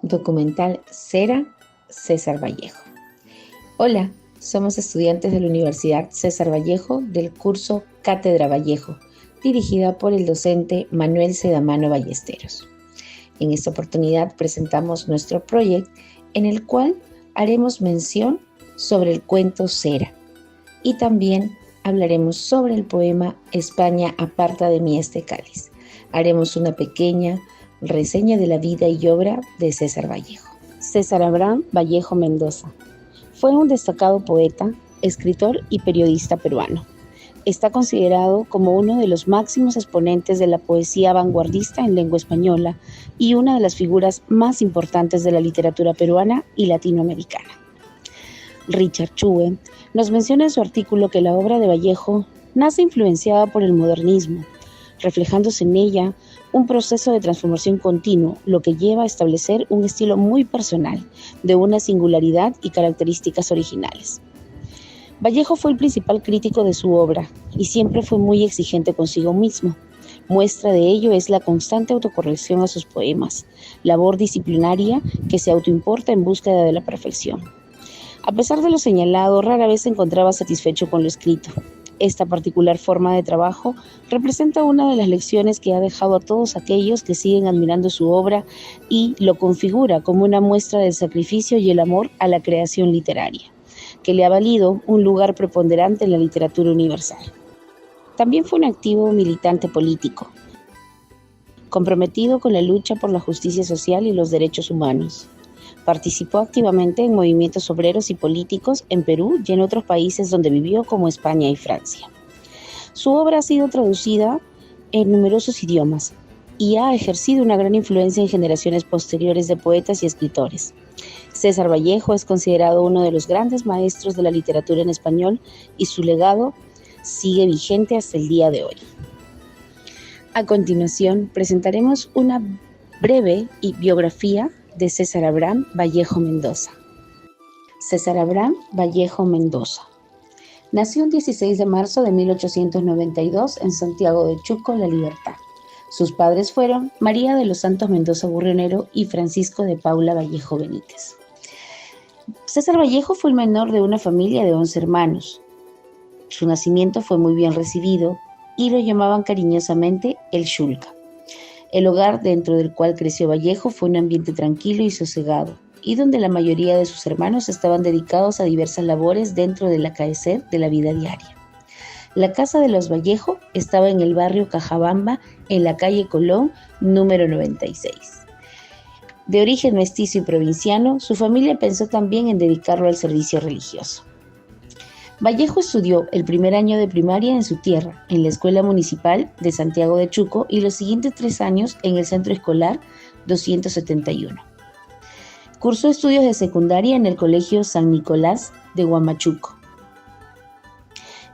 Documental Cera, César Vallejo. Hola, somos estudiantes de la Universidad César Vallejo del curso Cátedra Vallejo, dirigida por el docente Manuel Cedamano Ballesteros. En esta oportunidad presentamos nuestro proyecto en el cual haremos mención sobre el cuento Cera y también hablaremos sobre el poema España aparta de mí este cáliz. Haremos una pequeña reseña de la vida y obra de César Vallejo. César Abraham Vallejo Mendoza fue un destacado poeta, escritor y periodista peruano. Está considerado como uno de los máximos exponentes de la poesía vanguardista en lengua española y una de las figuras más importantes de la literatura peruana y latinoamericana. Richard Chue nos menciona en su artículo que la obra de Vallejo nace influenciada por el modernismo, reflejándose en ella un proceso de transformación continuo, lo que lleva a establecer un estilo muy personal, de una singularidad y características originales. Vallejo fue el principal crítico de su obra y siempre fue muy exigente consigo mismo. Muestra de ello es la constante autocorrección a sus poemas, labor disciplinaria que se autoimporta en búsqueda de la perfección. A pesar de lo señalado, rara vez se encontraba satisfecho con lo escrito. Esta particular forma de trabajo representa una de las lecciones que ha dejado a todos aquellos que siguen admirando su obra y lo configura como una muestra del sacrificio y el amor a la creación literaria, que le ha valido un lugar preponderante en la literatura universal. También fue un activo militante político, comprometido con la lucha por la justicia social y los derechos humanos. Participó activamente en movimientos obreros y políticos en Perú y en otros países donde vivió, como España y Francia. Su obra ha sido traducida en numerosos idiomas y ha ejercido una gran influencia en generaciones posteriores de poetas y escritores. César Vallejo es considerado uno de los grandes maestros de la literatura en español y su legado sigue vigente hasta el día de hoy. A continuación, presentaremos una breve biografía de César Abraham Vallejo Mendoza. César Abraham Vallejo Mendoza nació el 16 de marzo de 1892 en Santiago de Chuco, La Libertad. Sus padres fueron María de los Santos Mendoza Burrionero y Francisco de Paula Vallejo Benítez. César Vallejo fue el menor de una familia de 11 hermanos. Su nacimiento fue muy bien recibido y lo llamaban cariñosamente el Shulca. El hogar dentro del cual creció Vallejo fue un ambiente tranquilo y sosegado, y donde la mayoría de sus hermanos estaban dedicados a diversas labores dentro del acaecer de la vida diaria. La casa de los Vallejo estaba en el barrio Cajabamba, en la calle Colón, número 96. De origen mestizo y provinciano, su familia pensó también en dedicarlo al servicio religioso. Vallejo estudió el primer año de primaria en su tierra, en la Escuela Municipal de Santiago de Chuco, y los siguientes 3 años en el Centro Escolar 271. Cursó estudios de secundaria en el Colegio San Nicolás de Huamachuco.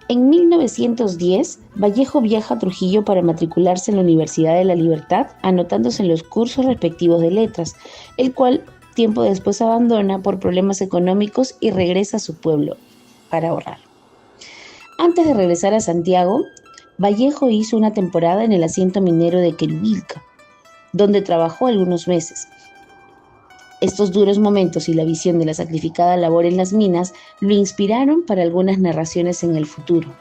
En 1910, Vallejo viaja a Trujillo para matricularse en la Universidad de La Libertad, anotándose en los cursos respectivos de letras, el cual tiempo después abandona por problemas económicos y regresa a su pueblo para ahorrar. Antes de regresar a Santiago, Vallejo hizo una temporada en el asiento minero de Quirubilca, donde trabajó algunos meses. Estos duros momentos y la visión de la sacrificada labor en las minas lo inspiraron para algunas narraciones en el futuro.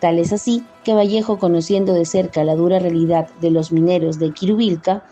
Tal es así que Vallejo, conociendo de cerca la dura realidad de los mineros de Quirubilca,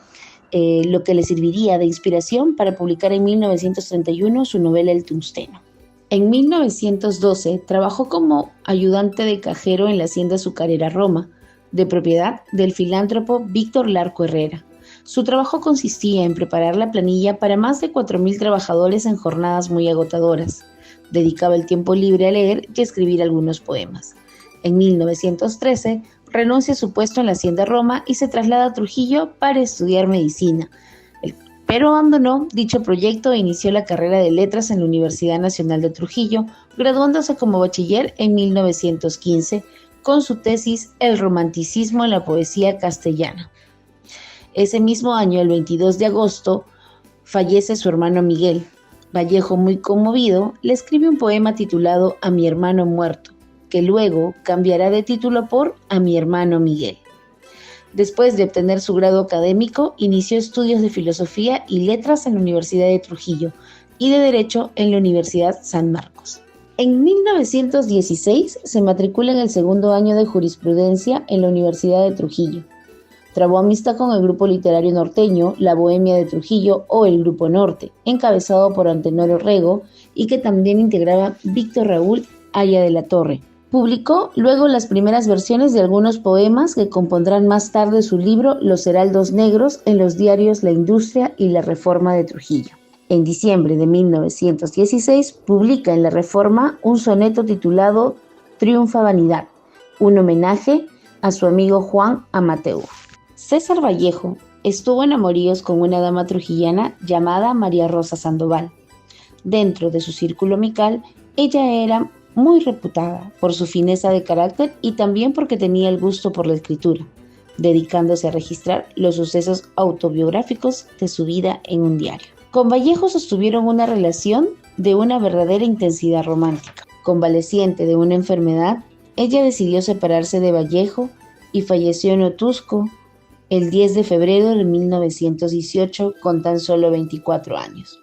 lo que le serviría de inspiración para publicar en 1931 su novela El Tungsteno. En 1912 trabajó como ayudante de cajero en la hacienda azucarera Roma, de propiedad del filántropo Víctor Larco Herrera. Su trabajo consistía en preparar la planilla para más de 4.000 trabajadores en jornadas muy agotadoras. Dedicaba el tiempo libre a leer y a escribir algunos poemas. En 1913 renuncia a su puesto en la hacienda Roma y se traslada a Trujillo para estudiar medicina, pero abandonó dicho proyecto e inició la carrera de letras en la Universidad Nacional de Trujillo, graduándose como bachiller en 1915 con su tesis El romanticismo en la poesía castellana. Ese mismo año, el 22 de agosto, fallece su hermano Miguel. Vallejo, muy conmovido, le escribe un poema titulado A mi hermano muerto, que luego cambiará de título por A mi hermano Miguel. Después de obtener su grado académico, inició estudios de filosofía y letras en la Universidad de Trujillo y de Derecho en la Universidad San Marcos. En 1916 se matricula en el segundo año de jurisprudencia en la Universidad de Trujillo. Trabó amistad con el grupo literario norteño La Bohemia de Trujillo o el Grupo Norte, encabezado por Antenor Orrego y que también integraba Víctor Raúl Haya de la Torre. Publicó luego las primeras versiones de algunos poemas que compondrán más tarde su libro Los Heraldos Negros en los diarios La Industria y La Reforma de Trujillo. En diciembre de 1916 publica en La Reforma un soneto titulado Triunfa Vanidad, un homenaje a su amigo Juan Amateu. César Vallejo estuvo en amoríos con una dama trujillana llamada María Rosa Sandoval. Dentro de su círculo amical, ella era muy reputada por su fineza de carácter y también porque tenía el gusto por la escritura, dedicándose a registrar los sucesos autobiográficos de su vida en un diario. Con Vallejo sostuvieron una relación de una verdadera intensidad romántica. Convaleciente de una enfermedad, ella decidió separarse de Vallejo y falleció en Otusco el 10 de febrero de 1918 con tan solo 24 años.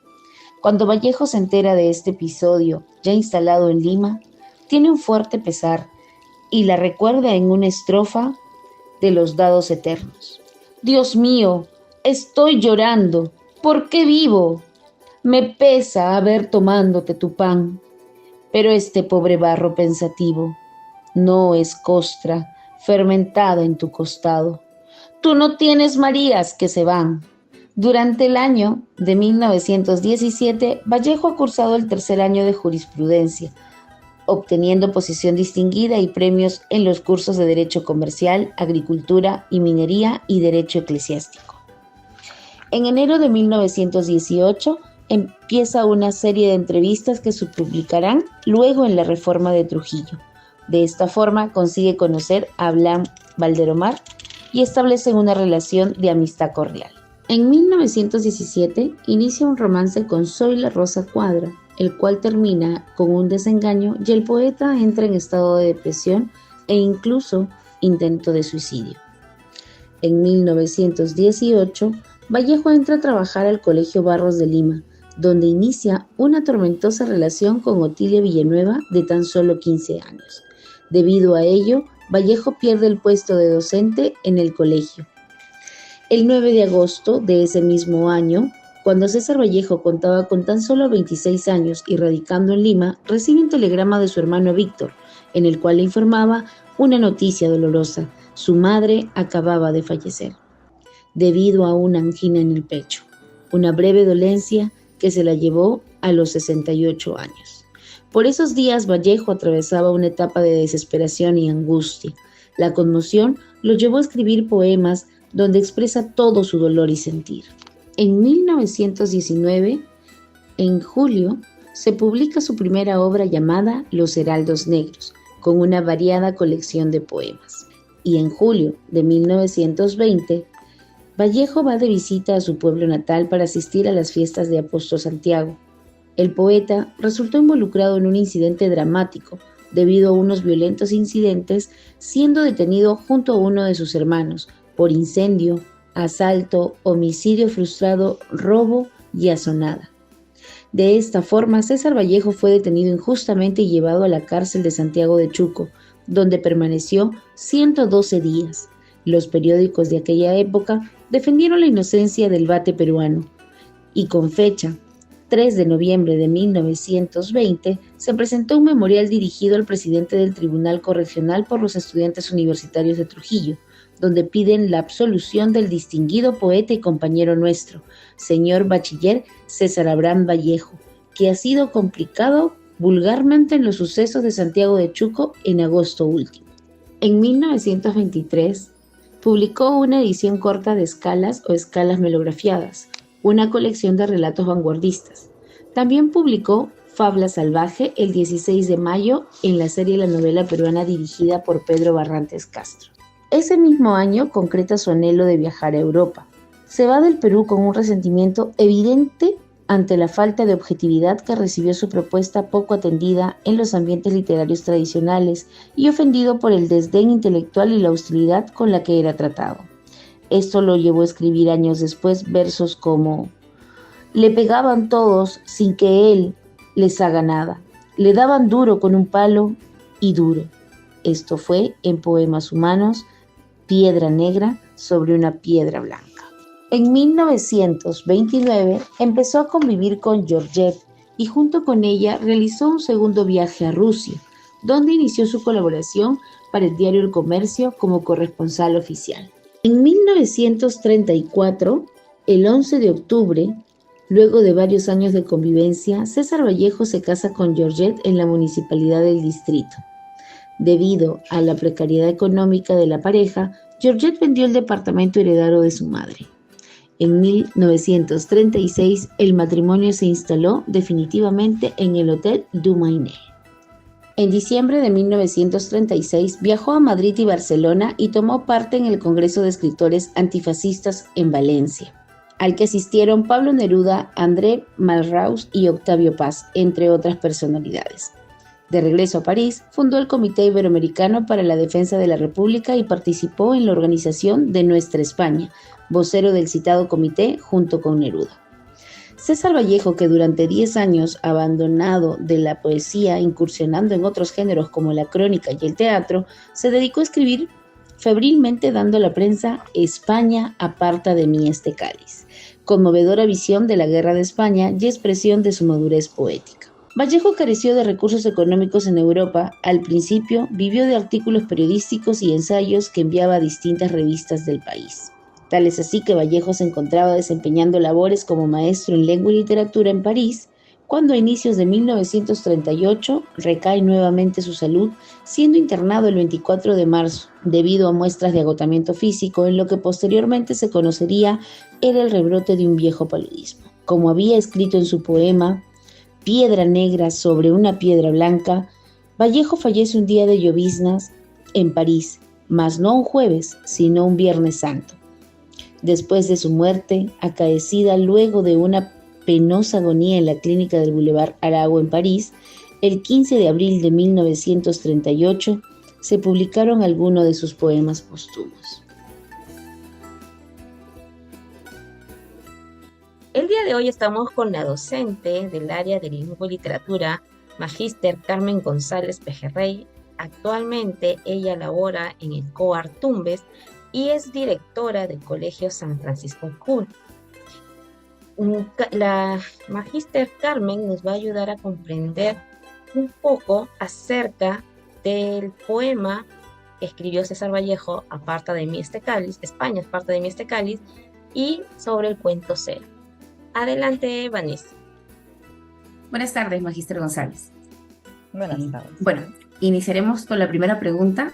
Cuando Vallejo se entera de este episodio, ya instalado en Lima, tiene un fuerte pesar y la recuerda en una estrofa de Los Dados Eternos. Dios mío, estoy llorando, ¿por qué vivo? Me pesa haber tomándote tu pan, pero este pobre barro pensativo no es costra fermentada en tu costado. Tú no tienes Marías que se van. Durante el año de 1917, Vallejo ha cursado el tercer año de jurisprudencia, obteniendo posición distinguida y premios en los cursos de Derecho Comercial, Agricultura y Minería y Derecho Eclesiástico. En enero de 1918 empieza una serie de entrevistas que se publicarán luego en La Reforma de Trujillo. De esta forma consigue conocer a Blas Valderomar y establecen una relación de amistad cordial. En 1917 inicia un romance con Zoila Rosa Cuadra, el cual termina con un desengaño y el poeta entra en estado de depresión e incluso intento de suicidio. En 1918, Vallejo entra a trabajar al Colegio Barros de Lima, donde inicia una tormentosa relación con Otilia Villanueva de tan solo 15 años. Debido a ello, Vallejo pierde el puesto de docente en el colegio. El 9 de agosto de ese mismo año, cuando César Vallejo contaba con tan solo 26 años y radicando en Lima, recibe un telegrama de su hermano Víctor, en el cual le informaba una noticia dolorosa. Su madre acababa de fallecer, debido a una angina en el pecho, una breve dolencia que se la llevó a los 68 años. Por esos días Vallejo atravesaba una etapa de desesperación y angustia. La conmoción lo llevó a escribir poemas donde expresa todo su dolor y sentir. En 1919, en julio, se publica su primera obra llamada Los Heraldos Negros, con una variada colección de poemas. Y en julio de 1920, Vallejo va de visita a su pueblo natal para asistir a las fiestas de Apóstol Santiago. El poeta resultó involucrado en un incidente dramático debido a unos violentos incidentes, siendo detenido junto a uno de sus hermanos por incendio, asalto, homicidio frustrado, robo y asonada. De esta forma, César Vallejo fue detenido injustamente y llevado a la cárcel de Santiago de Chuco, donde permaneció 112 días. Los periódicos de aquella época defendieron la inocencia del vate peruano y con fecha 3 de noviembre de 1920 se presentó un memorial dirigido al presidente del Tribunal Correccional por los estudiantes universitarios de Trujillo, donde piden la absolución del distinguido poeta y compañero nuestro, señor bachiller César Abraham Vallejo, que ha sido complicado vulgarmente en los sucesos de Santiago de Chuco en agosto último. En 1923 publicó una edición corta de Escalas o Escalas melografiadas, una colección de relatos vanguardistas. También publicó Fabla Salvaje el 16 de mayo en la serie La Novela Peruana dirigida por Pedro Barrantes Castro. Ese mismo año concreta su anhelo de viajar a Europa. Se va del Perú con un resentimiento evidente ante la falta de objetividad que recibió su propuesta poco atendida en los ambientes literarios tradicionales y ofendido por el desdén intelectual y la hostilidad con la que era tratado. Esto lo llevó a escribir años después versos como: le pegaban todos sin que él les haga nada, le daban duro con un palo y duro. Esto fue en Poemas Humanos, Piedra Negra sobre una piedra blanca. En 1929 empezó a convivir con Georgette y junto con ella realizó un segundo viaje a Rusia, donde inició su colaboración para el diario El Comercio como corresponsal oficial. En 1934, el 11 de octubre, luego de varios años de convivencia, César Vallejo se casa con Georgette en la municipalidad del distrito. Debido a la precariedad económica de la pareja, Georgette vendió el departamento heredado de su madre. En 1936, el matrimonio se instaló definitivamente en el Hotel du Maine. En diciembre de 1936 viajó a Madrid y Barcelona y tomó parte en el Congreso de Escritores Antifascistas en Valencia, al que asistieron Pablo Neruda, André Malraux y Octavio Paz, entre otras personalidades. De regreso a París, fundó el Comité Iberoamericano para la Defensa de la República y participó en la organización de Nuestra España, vocero del citado comité junto con Neruda. César Vallejo, que durante 10 años abandonado de la poesía, incursionando en otros géneros como la crónica y el teatro, se dedicó a escribir febrilmente dando a la prensa España aparta de mí este cáliz, conmovedora visión de la guerra de España y expresión de su madurez poética. Vallejo careció de recursos económicos en Europa. Al principio vivió de artículos periodísticos y ensayos que enviaba a distintas revistas del país. Tal es así que Vallejo se encontraba desempeñando labores como maestro en lengua y literatura en París, cuando a inicios de 1938 recae nuevamente su salud, siendo internado el 24 de marzo, debido a muestras de agotamiento físico, en lo que posteriormente se conocería era el rebrote de un viejo paludismo. Como había escrito en su poema Piedra Negra sobre una piedra blanca, Vallejo fallece un día de lloviznas en París, mas no un jueves, sino un Viernes Santo. Después de su muerte, acaecida luego de una penosa agonía en la clínica del Boulevard Arago en París, el 15 de abril de 1938 se publicaron algunos de sus poemas póstumos. El día de hoy estamos con la docente del área de lengua y literatura, Magíster Carmen González Pejerrey. Actualmente ella labora en el COAR Tumbes y es directora del Colegio San Francisco School. La Magíster Carmen nos va a ayudar a comprender un poco acerca del poema que escribió César Vallejo, Aparta de mí este cáliz, España, Aparta de mí este cáliz, y sobre el cuento cero. Adelante, Vanessa. Buenas tardes, Magíster González. Buenas tardes. Bueno, iniciaremos con la primera pregunta.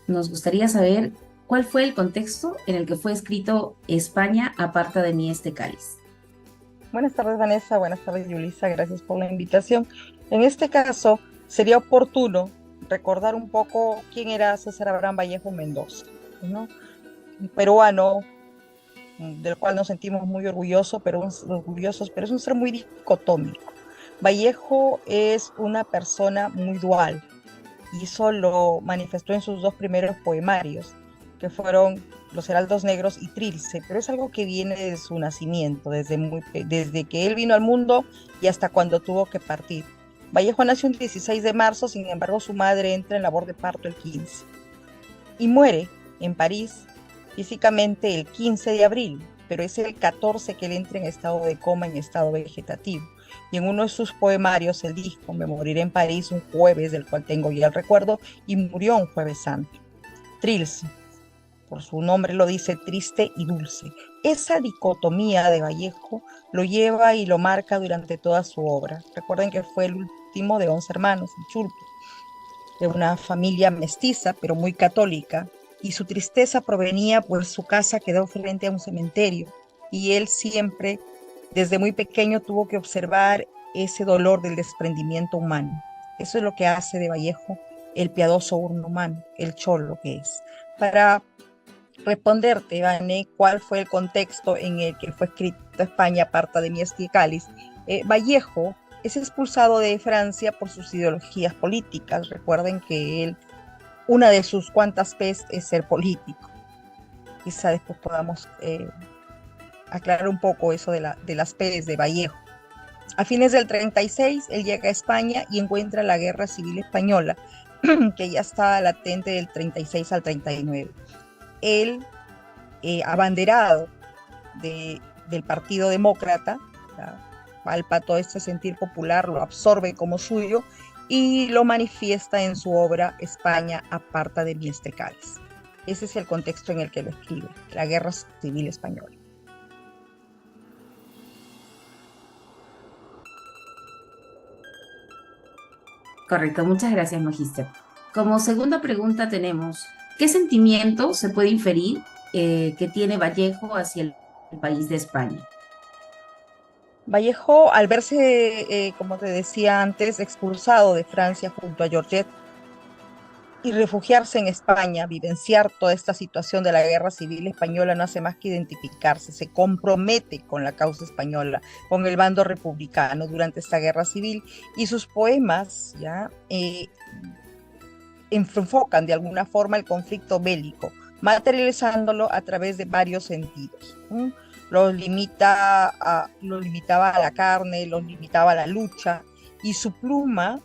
Nos gustaría saber cuál fue el contexto en el que fue escrito España, aparta de mí este cáliz. Buenas tardes, Vanessa. Buenas tardes, Yulisa. Gracias por la invitación. En este caso, sería oportuno recordar un poco quién era César Abraham Vallejo Mendoza, ¿no? Un peruano del cual nos sentimos muy orgullosos, pero es un ser muy dicotómico. Vallejo es una persona muy dual, y eso lo manifestó en sus dos primeros poemarios, que fueron Los Heraldos Negros y Trilce, pero es algo que viene de su nacimiento, desde que él vino al mundo y hasta cuando tuvo que partir. Vallejo nació el 16 de marzo, sin embargo su madre entra en labor de parto el 15 y muere en París físicamente el 15 de abril, pero es el 14 que él entra en estado de coma, en estado vegetativo. Y en uno de sus poemarios él dijo: me moriré en París un jueves, del cual tengo ya el recuerdo, y murió un jueves santo. Trilce, por su nombre lo dice, triste y dulce. Esa dicotomía de Vallejo lo lleva y lo marca durante toda su obra. Recuerden que fue el último de 11 hermanos en Chulpo, de una familia mestiza, pero muy católica, y su tristeza provenía pues su casa quedó frente a un cementerio, y él siempre, desde muy pequeño, tuvo que observar ese dolor del desprendimiento humano. Eso es lo que hace de Vallejo el piadoso urno humano, el cholo que es. Para responderte, Vane, cuál fue el contexto en el que fue escrito España, aparta de mí este cáliz, Vallejo es expulsado de Francia por sus ideologías políticas. Recuerden que él, una de sus cuantas P's es ser político. quizá después podamos aclarar un poco eso de las P's de Vallejo. A fines del 36, él llega a España y encuentra la Guerra Civil Española, que ya estaba latente del 36 al 39. Él, abanderado del Partido Demócrata, ¿ya? Palpa todo este sentir popular, lo absorbe como suyo y lo manifiesta en su obra España aparta de mi este cáliz. Ese es el contexto en el que lo escribe, la Guerra Civil Española. Correcto, muchas gracias, Magíster. Como segunda pregunta tenemos, ¿qué sentimiento se puede inferir que tiene Vallejo hacia el país de España? Vallejo, al verse, como te decía antes, expulsado de Francia junto a Georgette y refugiarse en España, vivenciar toda esta situación de la Guerra Civil Española, no hace más que identificarse, se compromete con la causa española, con el bando republicano durante esta Guerra Civil, y sus poemas ya enfocan de alguna forma el conflicto bélico, materializándolo a través de varios sentidos. Los limitaba a la carne, los limitaba a la lucha, y su pluma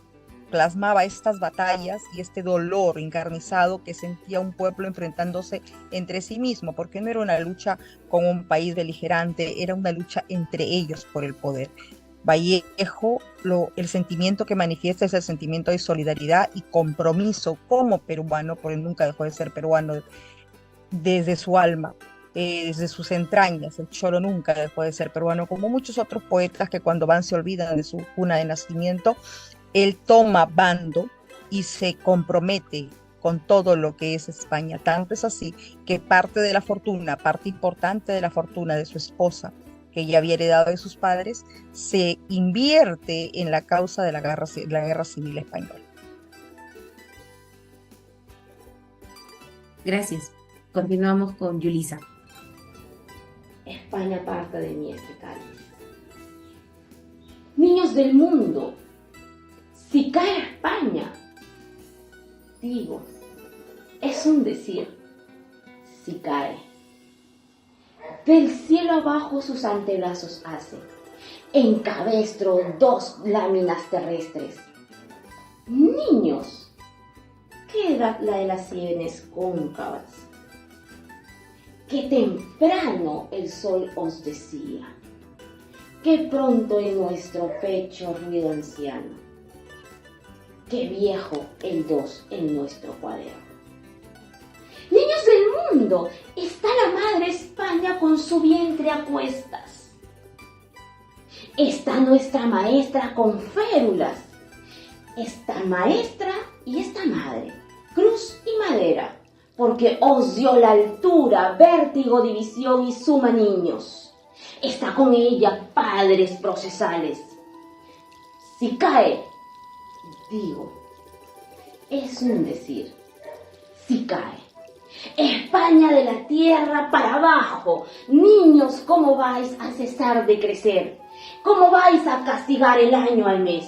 plasmaba estas batallas y este dolor encarnizado que sentía un pueblo enfrentándose entre sí mismo, porque no era una lucha con un país beligerante, era una lucha entre ellos por el poder. Vallejo, el sentimiento que manifiesta es el sentimiento de solidaridad y compromiso como peruano, porque nunca dejó de ser peruano desde su alma, desde sus entrañas. El Cholo nunca dejó de ser peruano, como muchos otros poetas que cuando van se olvidan de su cuna de nacimiento. Él toma bando y se compromete con todo lo que es España. Tanto es así que parte importante de la fortuna de su esposa, que ya había heredado de sus padres, se invierte en la causa de la Guerra Civil Española. Gracias. Continuamos con Yulisa. España aparta de mí este cáliz. Niños del mundo, si cae España, digo, es un decir, si cae. Del cielo abajo sus antebrazos hace, en cabestro 2 láminas terrestres. Niños, ¿qué edad la de las sienes cóncavas? Que temprano el sol os decía, que pronto en nuestro pecho ruido anciano, que viejo el 2 en nuestro cuaderno. Niños del mundo, está la madre España con su vientre a cuestas. Está nuestra maestra con férulas. Esta maestra y esta madre, cruz y madera, porque os dio la altura, vértigo, división y suma niños. Está con ella padres procesales. Si cae, digo, es un decir, si cae. España de la tierra para abajo. Niños, ¿cómo vais a cesar de crecer? ¿Cómo vais a castigar el año al mes?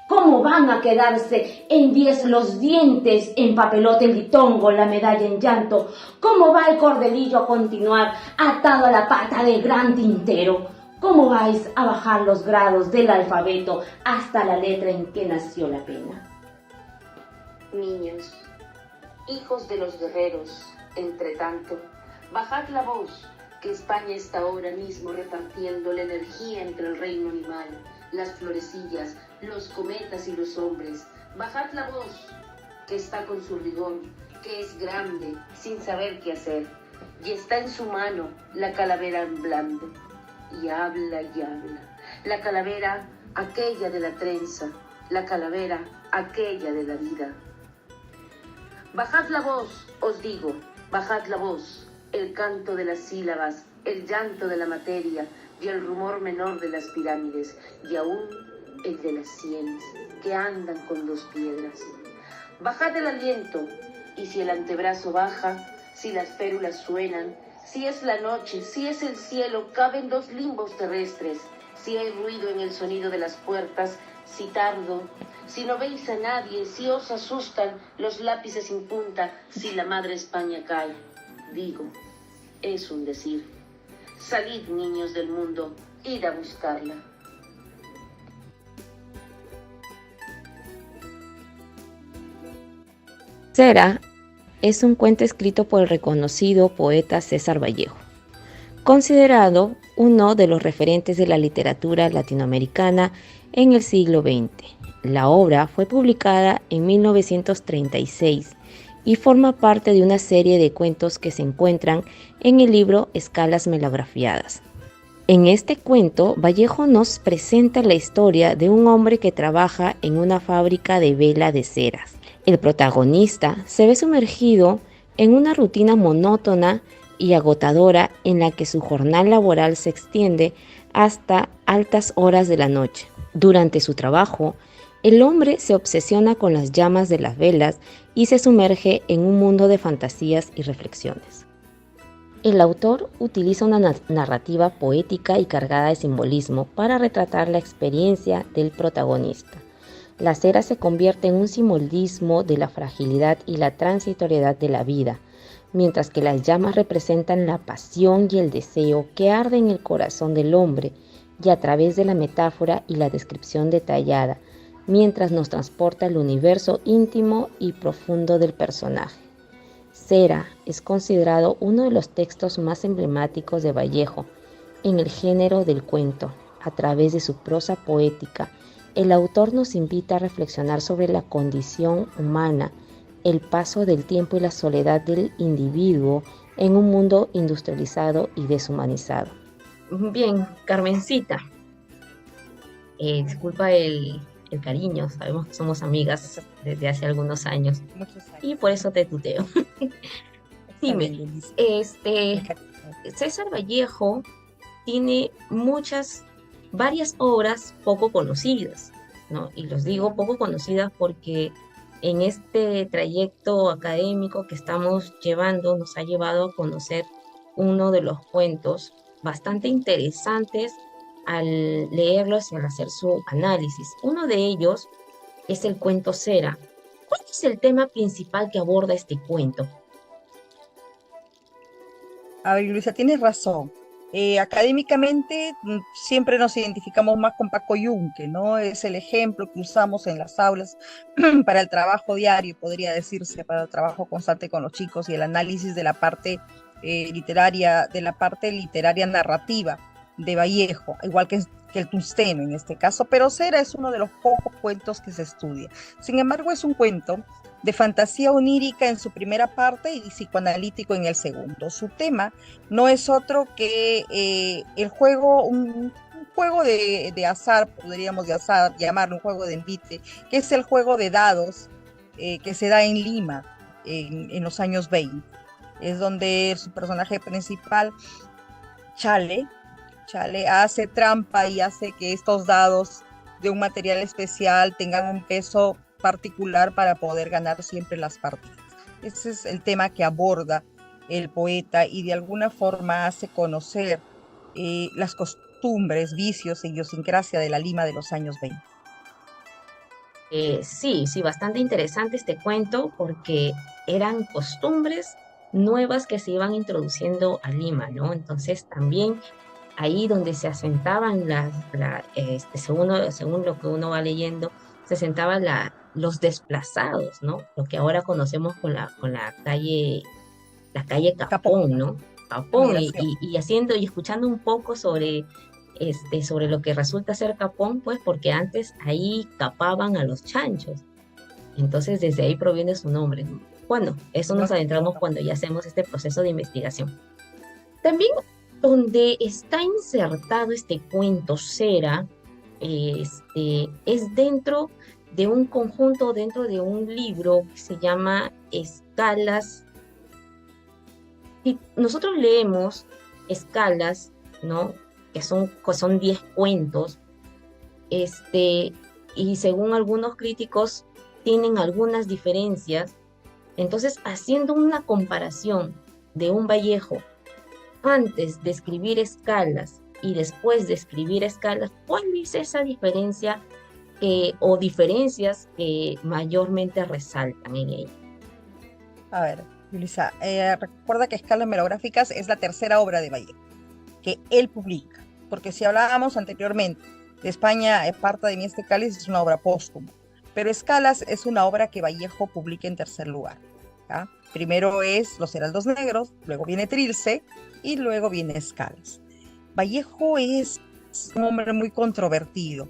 ¿Cómo van a quedarse en 10 los dientes, en papelote el ditongo, la medalla en llanto? ¿Cómo va el cordelillo a continuar atado a la pata del gran tintero? ¿Cómo vais a bajar los grados del alfabeto hasta la letra en que nació la pena? Niños, hijos de los guerreros, entre tanto, bajad la voz, que España está ahora mismo repartiendo la energía entre el reino animal, las florecillas, los cometas y los hombres. Bajad la voz, que está con su rigor, que es grande, sin saber qué hacer, y está en su mano la calavera en blando, y habla, la calavera aquella de la trenza, la calavera aquella de la vida. Bajad la voz, os digo, bajad la voz, el canto de las sílabas, el llanto de la materia y el rumor menor de las pirámides, y aún el de las sienes, que andan con 2 piedras. Bajad el aliento, y si el antebrazo baja, si las férulas suenan, si es la noche, si es el cielo, caben 2 limbos terrestres, si hay ruido en el sonido de las puertas, si tardo, si no veis a nadie, si os asustan los lápices sin punta, si la madre España cae, digo, es un decir. Salid, niños del mundo, id a buscarla. Cera es un cuento escrito por el reconocido poeta César Vallejo, considerado uno de los referentes de la literatura latinoamericana en el siglo XX. La obra fue publicada en 1936 y forma parte de una serie de cuentos que se encuentran en el libro Escalas Melografiadas. En este cuento, Vallejo nos presenta la historia de un hombre que trabaja en una fábrica de vela de ceras. El protagonista se ve sumergido en una rutina monótona y agotadora en la que su jornada laboral se extiende hasta altas horas de la noche. Durante su trabajo, el hombre se obsesiona con las llamas de las velas y se sumerge en un mundo de fantasías y reflexiones. El autor utiliza una narrativa poética y cargada de simbolismo para retratar la experiencia del protagonista. La cera se convierte en un simbolismo de la fragilidad y la transitoriedad de la vida, mientras que las llamas representan la pasión y el deseo que arde en el corazón del hombre, y a través de la metáfora y la descripción detallada, mientras nos transporta al universo íntimo y profundo del personaje. Cera es considerado uno de los textos más emblemáticos de Vallejo en el género del cuento. A través de su prosa poética, el autor nos invita a reflexionar sobre la condición humana, el paso del tiempo y la soledad del individuo en un mundo industrializado y deshumanizado. Bien, Carmencita, disculpa el cariño, sabemos que somos amigas desde hace algunos años. Muchos años. Y por eso te tuteo. Dime, César Vallejo tiene varias obras poco conocidas, ¿no? Y los digo poco conocidas porque en este trayecto académico que estamos llevando nos ha llevado a conocer uno de los cuentos bastante interesantes al leerlos y al hacer su análisis. Uno de ellos es el cuento Cera. ¿Cuál es el tema principal que aborda este cuento? A ver, Luisa, tienes razón. Académicamente siempre nos identificamos más con Paco Yunque, ¿no? Es el ejemplo que usamos en las aulas para el trabajo diario, podría decirse, para el trabajo constante con los chicos y el análisis de la parte literaria, narrativa de Vallejo, igual que el Tusteno en este caso, pero Cera es uno de los pocos cuentos que se estudia. Sin embargo, es un cuento de fantasía onírica en su primera parte y psicoanalítico en el segundo. Su tema no es otro que un juego de azar, podríamos llamarlo un juego de envite, que es el juego de dados que se da en Lima en los años 20. Es donde su personaje principal, Chale, hace trampa y hace que estos dados de un material especial tengan un peso particular para poder ganar siempre las partidas. Ese es el tema que aborda el poeta y de alguna forma hace conocer las costumbres, vicios e idiosincrasia de la Lima de los años 20. Sí, bastante interesante este cuento porque eran costumbres nuevas que se iban introduciendo a Lima, ¿no? Entonces también ahí donde se asentaban según lo que uno va leyendo, se asentaban los desplazados, ¿no? Lo que ahora conocemos con la calle Capón, ¿no? Capón, y escuchando un poco sobre lo que resulta ser Capón, pues porque antes ahí capaban a los chanchos. Entonces desde ahí proviene su nombre. Bueno, eso nos adentramos cuando ya hacemos este proceso de investigación. También donde está insertado este cuento Cera, es dentro de un conjunto, dentro de un libro que se llama Escalas. Si nosotros leemos Escalas, ¿no? Que son 10 cuentos, y según algunos críticos tienen algunas diferencias. Entonces, haciendo una comparación de un Vallejo antes de escribir Escalas y después de escribir Escalas, ¿cuál es esa diferencia o diferencias que mayormente resaltan en ella? A ver, Yulisa, recuerda que Escalas Melográficas es la tercera obra de Vallejo que él publica, porque si hablábamos anteriormente de España, Esparta de Mieste Cáliz es una obra póstuma, pero Escalas es una obra que Vallejo publica en tercer lugar. ¿Ya? Primero es Los Heraldos Negros, luego viene Trilce y luego viene Escalas. Vallejo es un hombre muy controvertido,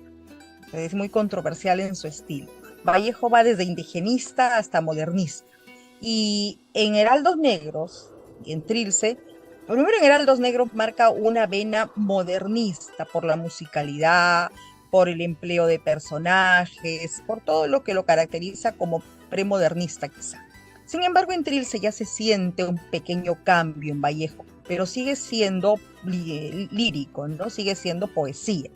es muy controversial en su estilo. Vallejo va desde indigenista hasta modernista. Y en Heraldos Negros, y en Trilce, primero en Heraldos Negros marca una vena modernista por la musicalidad, por el empleo de personajes, por todo lo que lo caracteriza como premodernista quizá. Sin embargo, en Trilce ya se siente un pequeño cambio en Vallejo, pero sigue siendo lírico, ¿no? Sigue siendo poesía.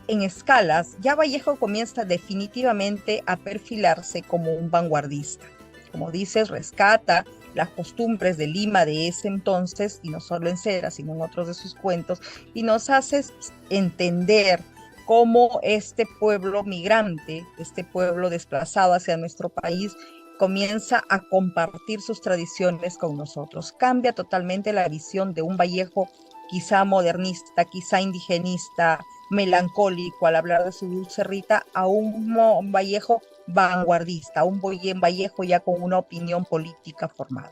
En Escalas, ya Vallejo comienza definitivamente a perfilarse como un vanguardista. Como dices, rescata las costumbres de Lima de ese entonces, y no solo en Cera, sino en otros de sus cuentos, y nos hace entender cómo este pueblo migrante, este pueblo desplazado hacia nuestro país, comienza a compartir sus tradiciones con nosotros. Cambia totalmente la visión de un Vallejo quizá modernista, quizá indigenista, melancólico al hablar de su dulce Rita, a un Vallejo vanguardista, un Vallejo ya con una opinión política formada.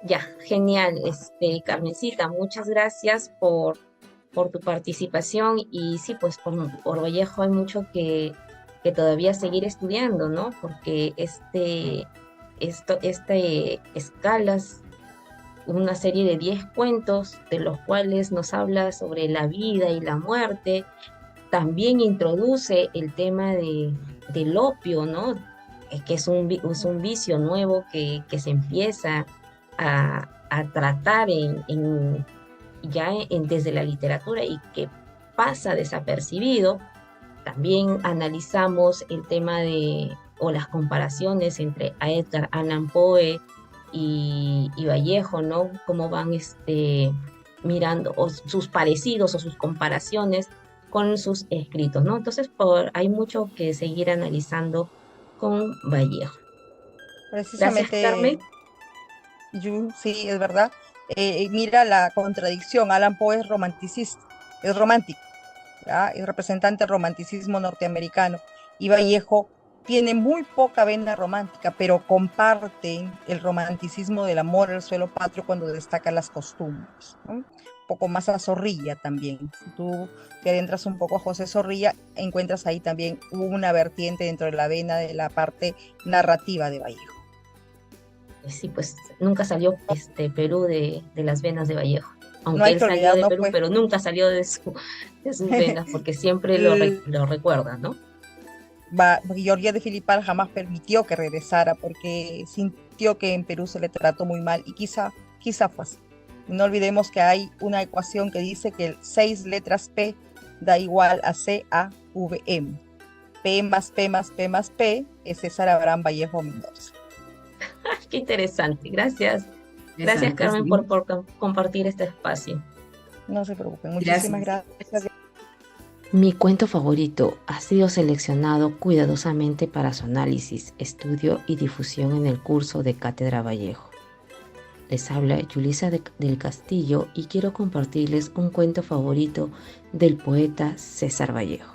Ya, genial, Carmencita, muchas gracias por tu participación y sí, pues por Vallejo hay mucho que todavía seguir estudiando, ¿no? Porque Escalas, una serie de 10 cuentos, de los cuales nos habla sobre la vida y la muerte, también introduce el tema del opio, ¿no? Que es un vicio nuevo que se empieza a tratar desde la literatura y que pasa desapercibido. También analizamos el tema o las comparaciones entre a Edgar Allan Poe y Vallejo, ¿no? Cómo van mirando sus parecidos o sus comparaciones con sus escritos, ¿no? Entonces hay mucho que seguir analizando con Vallejo. Precisamente, Gracias, Carmen. Sí, es verdad. Mira la contradicción, Allan Poe es romanticista, es romántico, ¿ya? Es representante del romanticismo norteamericano, y Vallejo tiene muy poca vena romántica, pero comparten el romanticismo del amor al suelo patrio cuando destaca las costumbres, ¿no? Un poco más a Zorrilla también. Si tú te adentras un poco a José Zorrilla, encuentras ahí también una vertiente dentro de la vena de la parte narrativa de Vallejo. Sí, pues nunca salió Perú de las venas de Vallejo. Aunque No hay él que salió olvidar, de no Perú, fue. pero nunca salió de sus venas, porque siempre lo recuerda, ¿no? Georgia de Filipal jamás permitió que regresara porque sintió que en Perú se le trató muy mal, y quizá fue así. No olvidemos que hay una ecuación que dice que 6 letras P da igual a CAVM. P más P más P más P es César Abraham Vallejo Mendoza. Qué interesante. Gracias. Gracias, Carmen, Sí. por compartir este espacio. No se preocupen. Muchísimas gracias. Mi cuento favorito ha sido seleccionado cuidadosamente para su análisis, estudio y difusión en el curso de Cátedra Vallejo. Les habla Yulisa del Castillo y quiero compartirles un cuento favorito del poeta César Vallejo.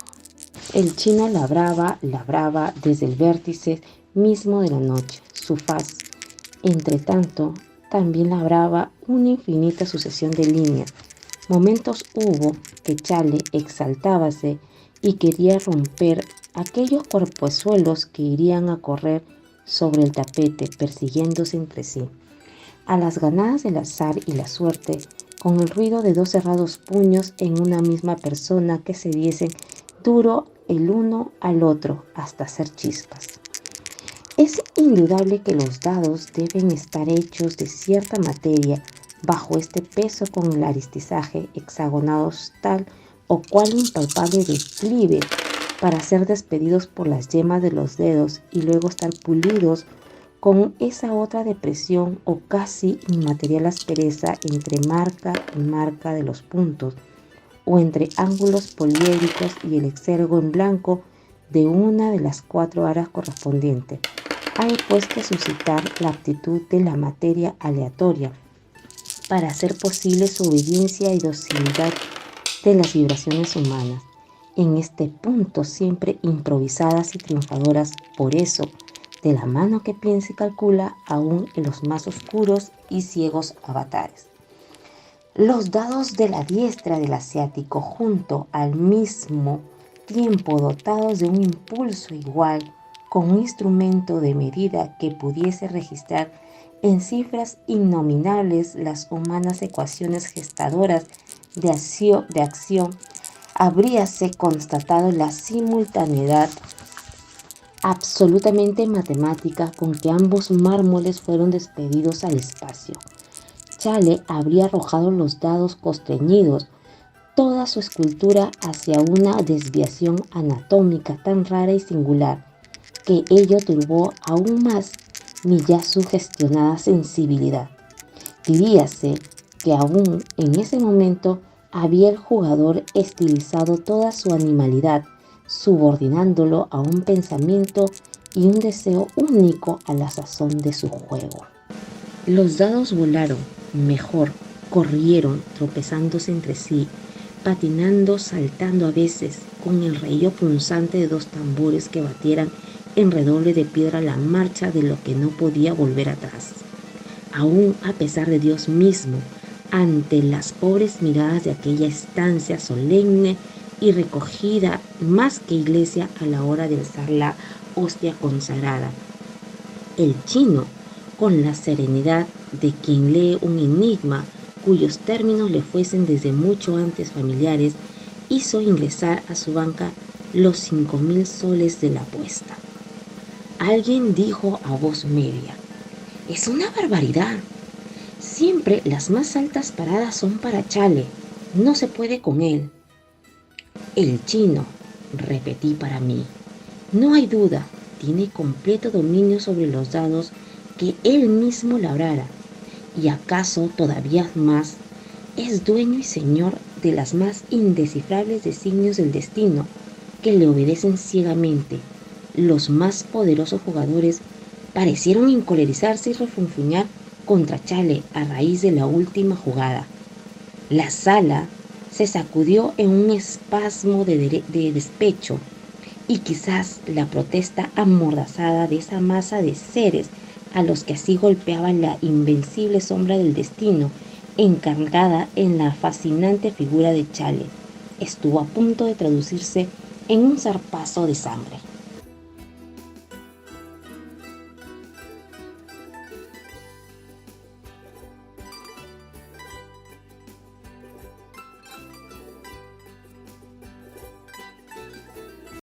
El chino labraba desde el vértice mismo de la noche su faz. Entre tanto, también labraba una infinita sucesión de líneas. Momentos hubo que Chale exaltábase y quería romper aquellos cuerpozuelos que irían a correr sobre el tapete persiguiéndose entre sí. A las ganadas del azar y la suerte, con el ruido de 2 cerrados puños en una misma persona que se diesen duro el uno al otro hasta hacer chispas. Es indudable que los dados deben estar hechos de cierta materia bajo este peso con el aristizaje hexagonados tal o cual impalpable declive para ser despedidos por las yemas de los dedos y luego estar pulidos con esa otra depresión o casi inmaterial aspereza entre marca y marca de los puntos, o entre ángulos poliédricos y el exergo en blanco de una de las 4 aras correspondientes, ha puesto a suscitar la aptitud de la materia aleatoria para hacer posible su obediencia y docilidad de las vibraciones humanas, en este punto siempre improvisadas y triunfadoras. Por eso, de la mano que piensa y calcula, aún en los más oscuros y ciegos avatares. Los dados de la diestra del asiático, junto al mismo tiempo dotados de un impulso igual, con un instrumento de medida que pudiese registrar en cifras innominables las humanas ecuaciones gestadoras de acción, habríase constatado la simultaneidad absolutamente matemática con que ambos mármoles fueron despedidos al espacio. Chale habría arrojado los dados constreñidos, toda su escultura hacia una desviación anatómica tan rara y singular, que ello turbó aún más mi ya sugestionada sensibilidad. Diríase que aún en ese momento había el jugador estilizado toda su animalidad, subordinándolo a un pensamiento y un deseo único a la sazón de su juego. Los dados volaron, mejor, corrieron, tropezándose entre sí, patinando, saltando a veces, con el reío punzante de 2 tambores que batieran en redoble de piedra la marcha de lo que no podía volver atrás. Aún a pesar de Dios mismo, ante las pobres miradas de aquella estancia solemne y recogida más que iglesia a la hora de alzar la hostia consagrada, el chino, con la serenidad de quien lee un enigma cuyos términos le fuesen desde mucho antes familiares, hizo ingresar a su banca los 5,000 soles de la apuesta. Alguien dijo a voz media: «Es una barbaridad. Siempre las más altas paradas son para Chale. No se puede con él». «El chino», repetí para mí. «No hay duda, tiene completo dominio sobre los dados que él mismo labrara, y acaso todavía más, es dueño y señor de las más indescifrables designios del destino, que le obedecen ciegamente». Los más poderosos jugadores parecieron encolerizarse y refunfuñar contra Chale a raíz de la última jugada. La sala se sacudió en un espasmo de despecho, y quizás la protesta amordazada de esa masa de seres a los que así golpeaba la invencible sombra del destino encargada en la fascinante figura de Chale, estuvo a punto de traducirse en un zarpazo de sangre.